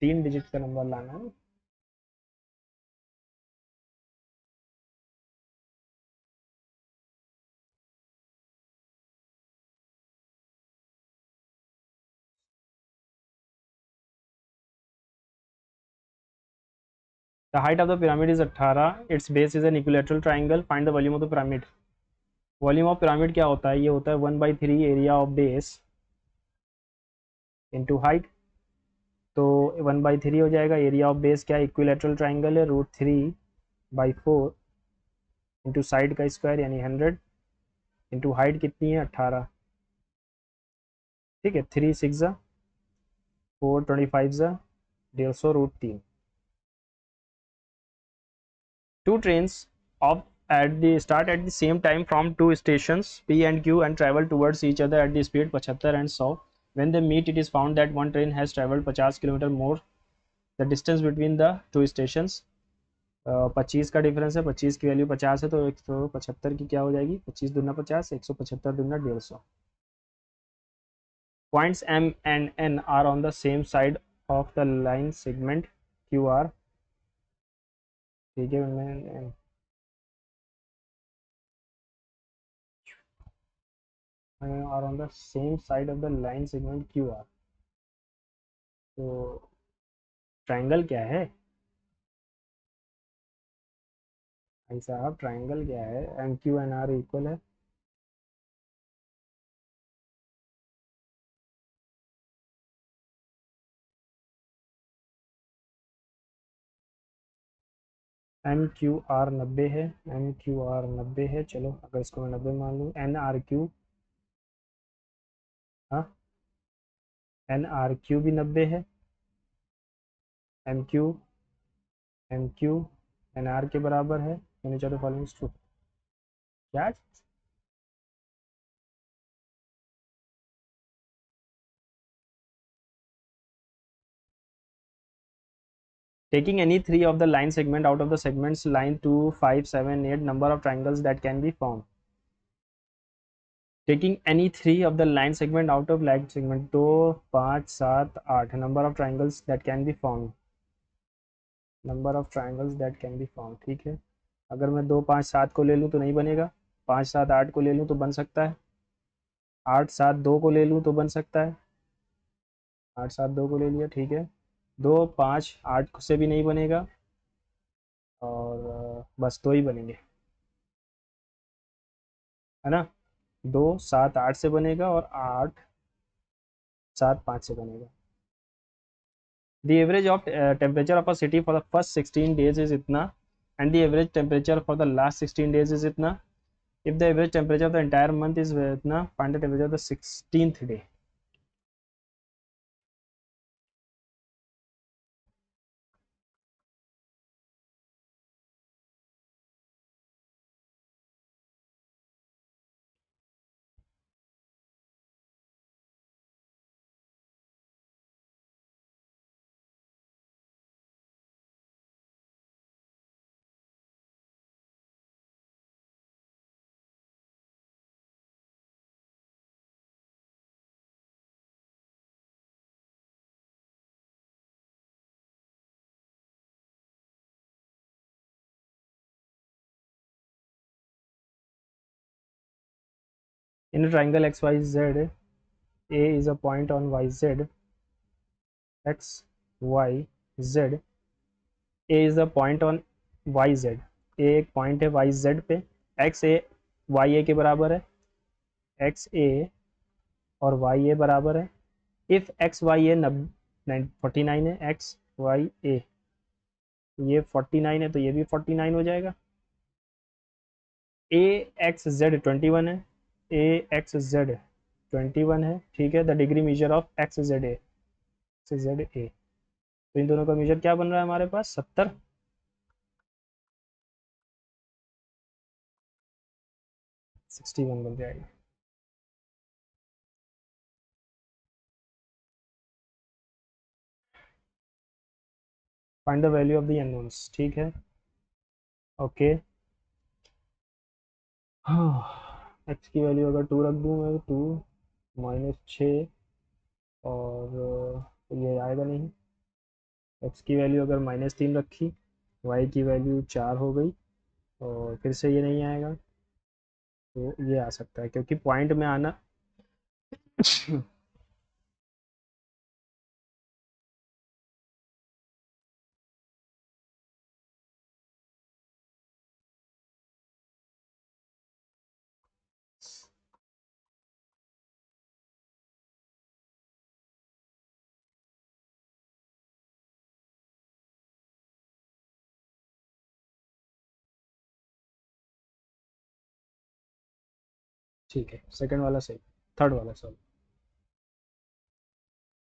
[SPEAKER 1] 3 डिजिट का नंबर लाना है। The height of the pyramid is 18, it's base is an equilateral triangle, find the volume of the pyramid. Volume of pyramid क्या होता है? ये होता है 1/3 area of base into height. तो 1/3 हो जाएगा, एरिया ऑफ बेस क्या है? इक्विलेटरल ट्राइंगल है, √3/4 इंटू साइड का स्क्वायर यानी 100 इंटू हाइट कितनी है? 18। ठीक है, 3 6 ज़ा 4 25 ज़ा 150 √3। Two trains of at the start at the same time from two stations P and Q and travel towards each other at the speed 75 and 100. When they meet, it is found that one train has traveled 50 kilometre more. The distance between the two stations 25 का difference है, 25 की value 50 है, तो 175 की क्या हो जाएगी? 25 दूना 50, 175 दूना 150। Points M and N are on the same side of the line segment QR. ठीक है, are on the same side of the line segment QR. तो ट्राइंगल क्या है भाई साहब? ट्राइंगल क्या है? M Q N R equal है एम क्यू आर 90 है, एम क्यू आर 90 है। चलो अगर इसको मैं 90 मान लूँ, एन आर क्यू, हाँ एन आर क्यू भी 90 है, एम क्यू एन आर के बराबर है, यानी चलो फॉलोइंग ट्रू। क्या? Taking any three of the line segment out of the segments line 2 5 7 8, number of triangles that can be found. Taking any three of the line segment out of line segment 2 5 7 8, number of triangles that can be found. Number of triangles that can be found. ठीक है, अगर मैं 2 5 7 को ले लूँ तो नहीं बनेगा, 5 7 8 को ले लूँ तो बन सकता है, 8 7 2 को ले लूँ तो बन सकता है, 8 7 2 को ले लिया। ठीक है, 2 5 8 से भी नहीं बनेगा, और बस 2 ही बनेंगे, है ना? 2 7 8 से बनेगा और 8 7 5 से बनेगा। The average of temperature of a city for the first 16 days is इतना, and the average temperature for the last 16 days is इतना. If the average temperature of the entire month is इतना, find the temperature of the 16th day. In triangle X Y Z A is a point on Y Z X Y Z A is the point on Y Z A एक पॉइंट है Y Z पे X A Y A के बराबर है x ए और Y ए बराबर है इफ एक्स वाई ए 49 है एक्स वाई ए ये 49 है तो ये भी 49 हो जाएगा ए एक्स जेड 21 है ए एक्स जेड 21 है ठीक है the degree measure of x Z A x Z A तो इन दोनों का मेजर क्या बन रहा है हमारे पास 70 61 बन जाएगा find the value of the unknowns ठीक है ओके हाँ एक्स की वैल्यू अगर 2 रख दूँ मैं 2 -6 और ये आएगा नहीं एक्स की वैल्यू अगर -3 रखी वाई की वैल्यू 4 हो गई और फिर से ये नहीं आएगा तो ये आ सकता है क्योंकि पॉइंट में आना ठीक है सेकंड वाला सही थर्ड वाला solve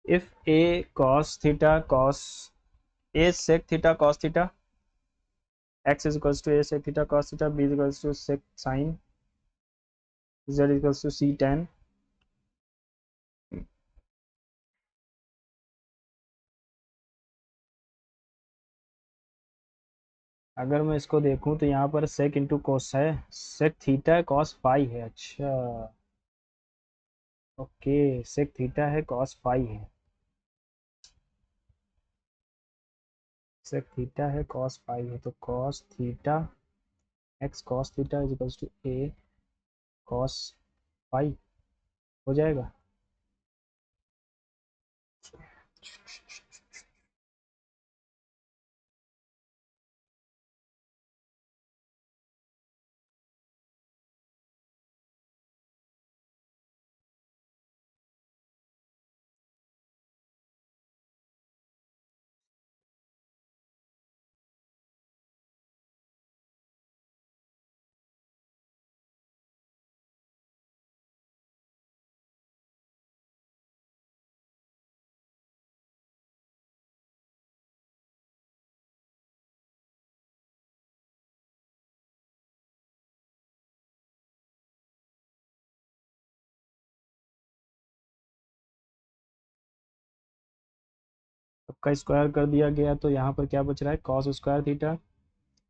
[SPEAKER 1] if A cos theta cos a sec theta cos theta x is equals to a sec theta cos theta b is equals to sec sin z is equals to c tan अगर मैं इसको देखूं तो यहाँ पर sec into cos है sec theta है cos phi है अच्छा ओके sec थीटा है cos फाई है sec थीटा है cos फाई है तो cos theta x cos theta is equals to a cos phi हो जाएगा सबका स्क्वायर कर दिया गया तो यहाँ पर क्या बच रहा है cos square theta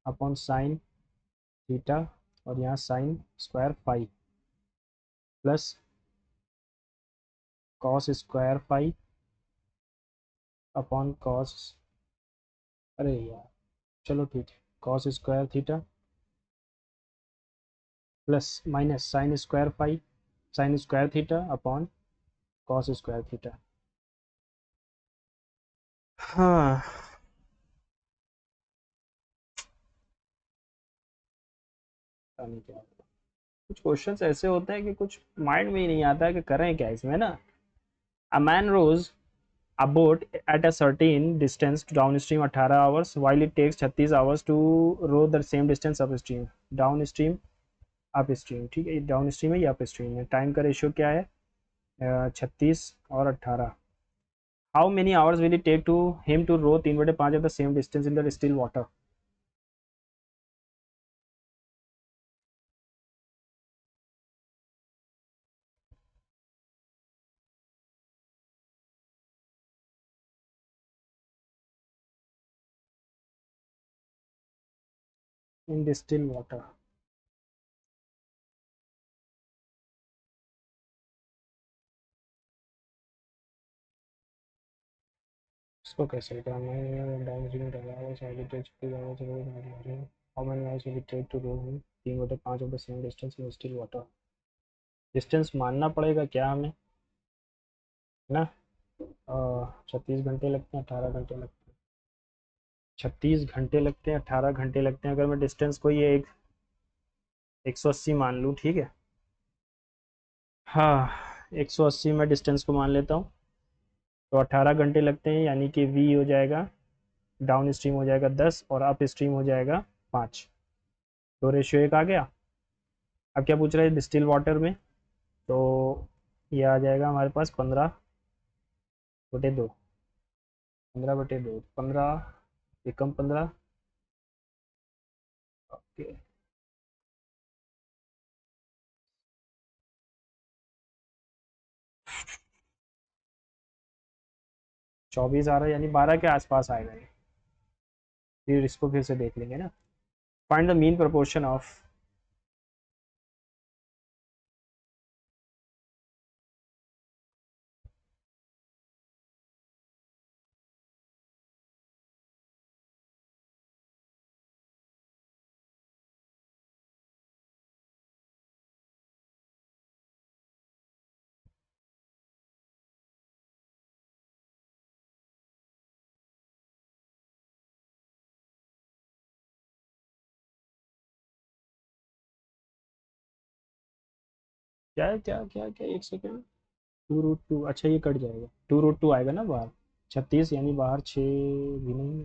[SPEAKER 1] upon sine theta और यहाँ sine square phi plus cos square phi upon cos अरे यार चलो ठीक है cos square theta plus minus sine square phi sine square theta upon cos square theta हाँ पता नहीं क्या कुछ क्वेश्चंस ऐसे होते हैं कि कुछ माइंड में ही नहीं आता है कि करें क्या इसमें ना a man rows a boat at a certain distance downstream 18 hours while it takes 36 hours to row the same distance upstream downstream upstream ठीक है डाउन स्ट्रीम है या अप स्ट्रीम है टाइम का रेशियो क्या है 36 और 18 how many hours will it take to him to row 3/5 of the same distance in the still water in distil water इसको कैसे करना है downstream how many hours will it take to row him 3/5 of the same distance in still water distance मानना पड़ेगा क्या हमें, है ना। 36 घंटे लगते हैं, 18 घंटे लगते हैं, 36 घंटे लगते हैं, 18 घंटे लगते हैं। अगर मैं डिस्टेंस को ये 180 मान लूँ, ठीक है। हाँ, 180 में डिस्टेंस को मान लेता हूँ, तो 18 घंटे लगते हैं, यानी कि वी हो जाएगा, डाउन स्ट्रीम हो जाएगा 10 और अप स्ट्रीम हो जाएगा 5। तो रेशियो 1 आ गया। अब क्या पूछ रहा है डिस्टिल वाटर में, तो ये आ जाएगा हमारे पास 15/2, 15/2, 15 एकम 15। ओके, 24 आ रहा है, यानी 12 के आसपास आएगा ये। फिर इसको फिर से देख लेंगे ना। Find the mean proportion of, क्या है, क्या क्या क्या, 1 सेकेंड। 2√2, अच्छा ये कट जाएगा, 2√2 आएगा ना बाहर। 36 यानी बाहर 6 भी नहीं।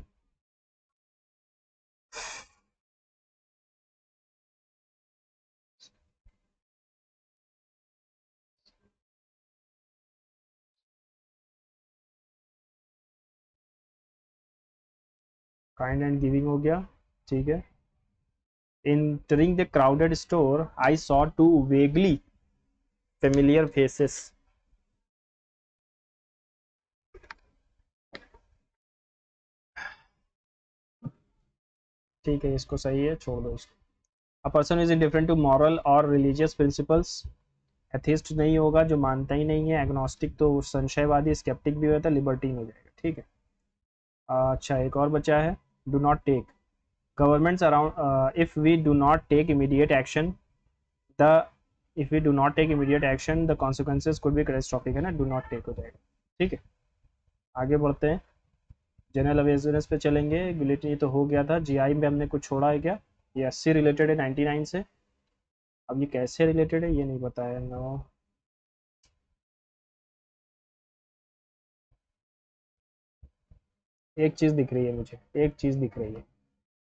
[SPEAKER 1] काइंड एंड गिविंग हो गया, ठीक है। Entering the crowded store, I saw two vaguely familiar faces. ठीक है, इसको सही है, छोड़ दो इसको। A person is indifferent to moral or religious principles. Atheist नहीं होगा जो मानता ही नहीं है, एग्नोस्टिक तो संशयवादी, स्केप्टिक भी होता है, लिबर्टीन हो जाएगा, ठीक है। अच्छा, एक और बचा है, do not take governments around, if we do not take immediate action the, if we do not take immediate action the consequences could be catastrophic, है ना, डू नॉट टेक हो जाएगा, ठीक है। आगे बढ़ते हैं, जनरल अवेयरनेस पे चलेंगे। गिलिटी तो हो गया था, जीआई में हमने कुछ छोड़ा है क्या, ये 80 रिलेटेड है 99 से। अब ये कैसे रिलेटेड है ये नहीं बताया, नो। एक चीज़ दिख रही है मुझे, एक चीज़ दिख रही है,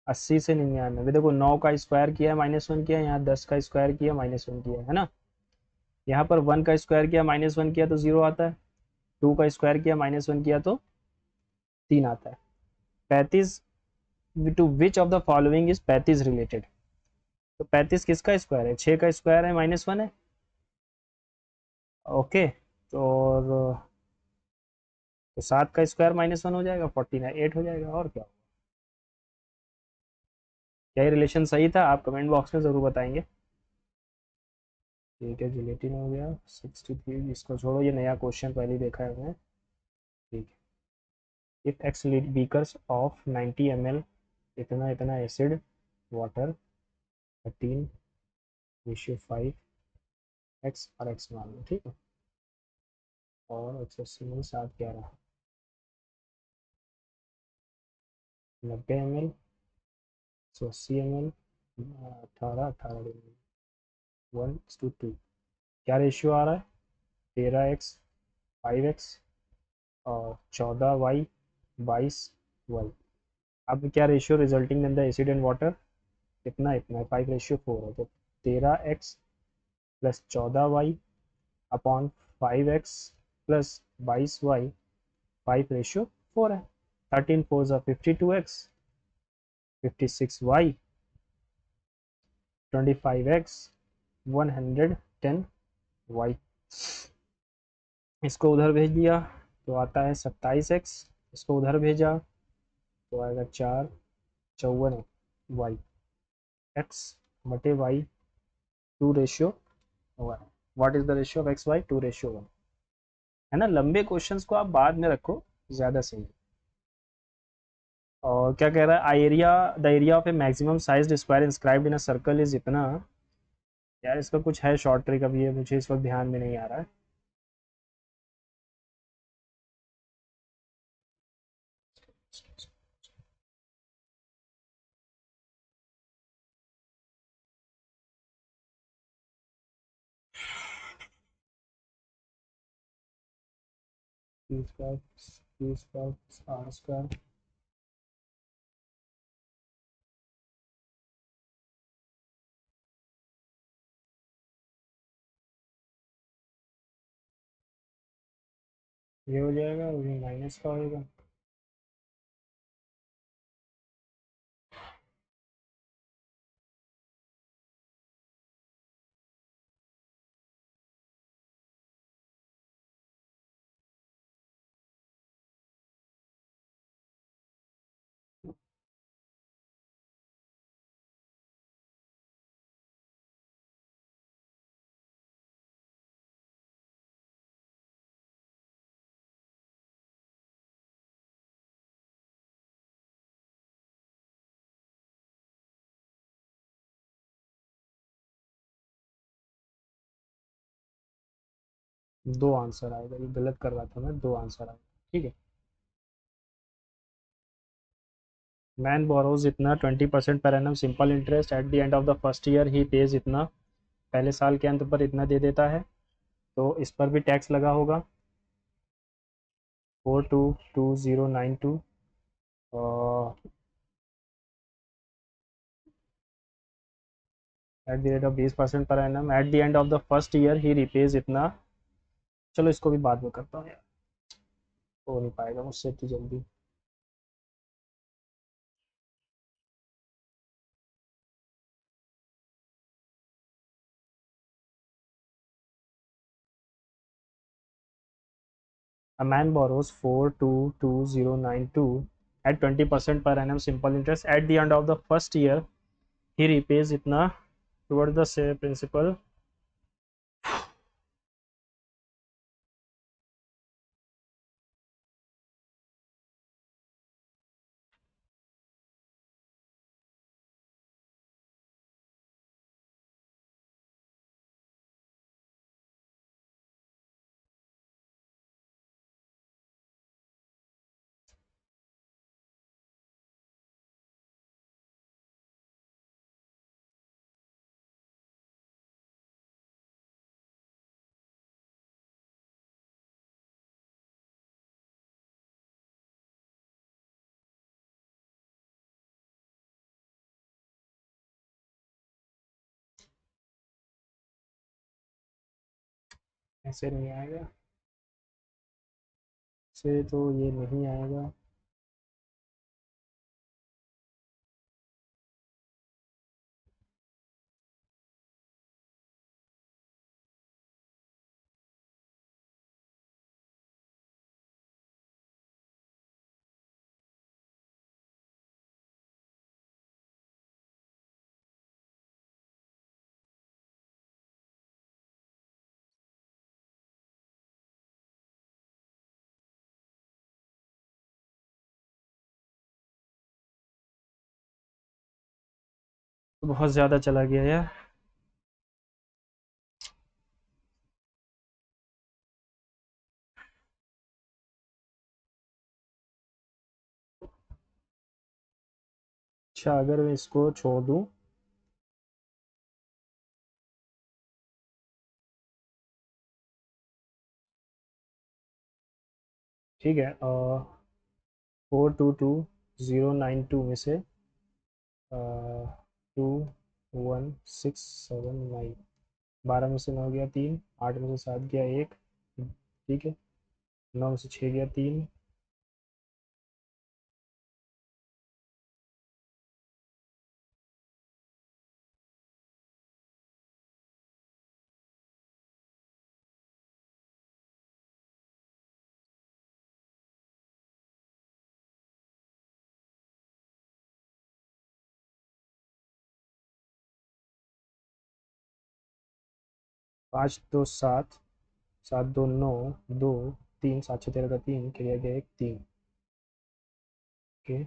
[SPEAKER 1] 80 से 99, देखो 9 का स्क्वायर किया -1 किया, यहाँ 10 का स्क्वायर किया -1 किया, है ना। यहाँ पर 1 का स्क्वायर किया -1 किया तो 0 आता है, 2 का स्क्वायर किया -1 किया तो 3 आता है। 35, to which of the following is 35 related, तो 35 किसका स्क्वायर है, 6 का स्क्वायर है -1 है, ओके। तो और तो 7 का स्क्वायर -1 हो जाएगा, 48 हो जाएगा, और क्या। क्या ये रिलेशन सही था, आप कमेंट बॉक्स में ज़रूर बताएंगे। ठीक है, जिलेटिन हो गया 63, इसको छोड़ो, ये नया क्वेश्चन पहले ही देखा है हमने, ठीक है। If X beakers of 90 ml, इतना इतना एसिड वाटर, 13:5, एक्स और एक्स मान लो, ठीक है। और एक्स में 7/11, 90 ml, 180 ml, 18 1:2, क्या रेशियो आ रहा है, 13x, 5x और 14y, 22y। अब क्या ratio resulting in the acid and water, इतना इतना है, 5:4 है, तो 13x plus 14y upon 5x plus 22y, 5:4 है। 13 4 52x, 56y, 25x, 110y। इसको उधर भेज दिया तो आता है 27x, इसको उधर भेजा तो आएगा 4 54 y, एक्स बटे Y 2:1। What is the ratio of X Y, 2:1, है ना। लंबे क्वेश्चंस को आप बाद में रखो, ज़्यादा सही है। और क्या कह रहा है, area, the area of A maximum size square inscribed in a circle is इतना, यार इसका कुछ है शॉर्ट ट्रिक, अभी ये मुझे इस वक्त ध्यान में नहीं आ रहा है। Q2 ये हो जाएगा और ये माइनस का होगा। दो आंसर आएगा, ये गलत कर रहा था मैं, दो आंसर आएगा। ठीक है। मैन बोरोज इतना 20% per annum simple interest, at the end of the first year he page इतना, पहले साल के अंत पर इतना दे देता है, तो इस पर भी टैक्स लगा होगा। 422092 eight the rate of 20% per annum, at the end of the first year he repays इतना। चलो इसको भी बाद में करता हूँ यार, हो नहीं पाएगा मुझसे इतनी जल्दी। A man borrows 422092 at 20% per annum simple interest. At the end of the first year, he repays itna towards the same principal. ऐसे नहीं आएगा, से तो ये नहीं आएगा। तो बहुत ज़्यादा चला गया यार। अच्छा, अगर मैं इसको छोड़ दूँ, ठीक है, 422092 में से 21679, 12 में से 9 गया 3, 8 में से 7 गया 1, ठीक है, 9 में से 6 गया 3, 5 2 7, 7 2 9, 2 3, 7 6 13 का 3, क्लियर गया 1 3। ओके,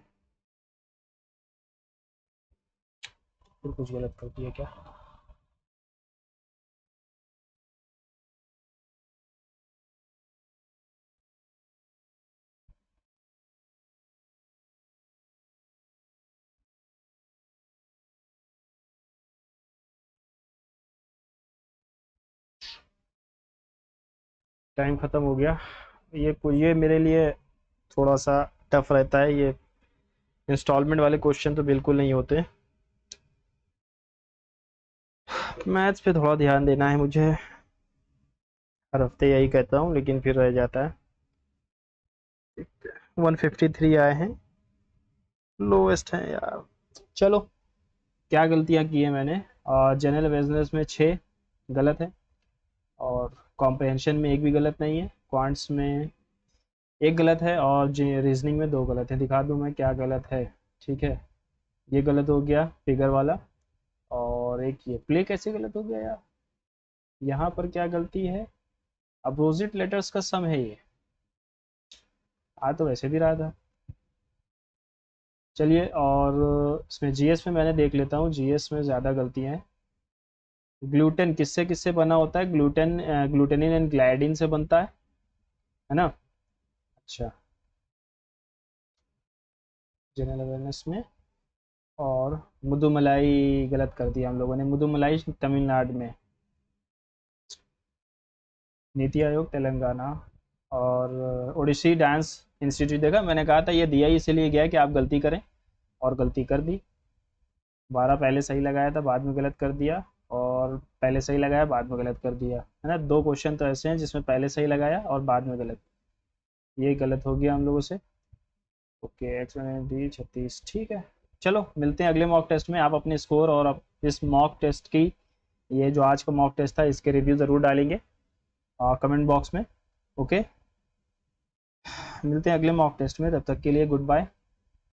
[SPEAKER 1] फिर कुछ गलत कर दिया क्या? टाइम ख़त्म हो गया। ये मेरे लिए थोड़ा सा टफ रहता है, ये इंस्टॉलमेंट वाले क्वेश्चन तो बिल्कुल नहीं होते। मैथ्स पे थोड़ा ध्यान देना है मुझे, हर हफ्ते यही कहता हूँ लेकिन फिर रह जाता है। 153 आए हैं, लोवेस्ट हैं यार। चलो, क्या गलतियाँ की है मैंने। जनरल अवेयरनेस में 6 गलत है, और कॉम्प्रहेंशन में एक भी गलत नहीं है, क्वांट्स में एक गलत है, और रीजनिंग में 2 गलत है। दिखा दूँ मैं क्या गलत है। ठीक है, ये गलत हो गया फिगर वाला, और एक ये प्ले कैसे गलत हो गया यार। यहाँ पर क्या गलती है, अपोजिट लेटर्स का सम है ये, आ तो वैसे भी रहा था। चलिए, और इसमें जीएस में मैंने देख लेता हूँ, जीएस में ज़्यादा गलतियाँ हैं। ग्लूटेन किससे किससे बना होता है, ग्लूटेनिन एंड ग्लाइडिन से बनता है ना। अच्छा, जनरल अवेयरनेस में। और मुदुमलाई गलत कर दिया हम लोगों ने, मुदुमलाई तमिलनाडु में, नीति आयोग तेलंगाना। और ओडिसी डांस इंस्टीट्यूट, देखा मैंने कहा था ये दिया ही इसीलिए गया कि आप गलती करें, और गलती कर दी। 12 पहले सही लगाया था, बाद में गलत कर दिया, और पहले सही लगाया बाद में गलत कर दिया, है ना। 2 क्वेश्चन तो ऐसे हैं जिसमें पहले सही लगाया और बाद में गलत, ये गलत हो गया हम लोगों से। ओके, एक्स वन बी 36, ठीक है। चलो मिलते हैं अगले मॉक टेस्ट में। आप अपने स्कोर और इस मॉक टेस्ट की, ये जो आज का मॉक टेस्ट था इसके रिव्यू ज़रूर डालेंगे कमेंट बॉक्स में। ओके, मिलते हैं अगले मॉक टेस्ट में, तब तक के लिए गुड बाय।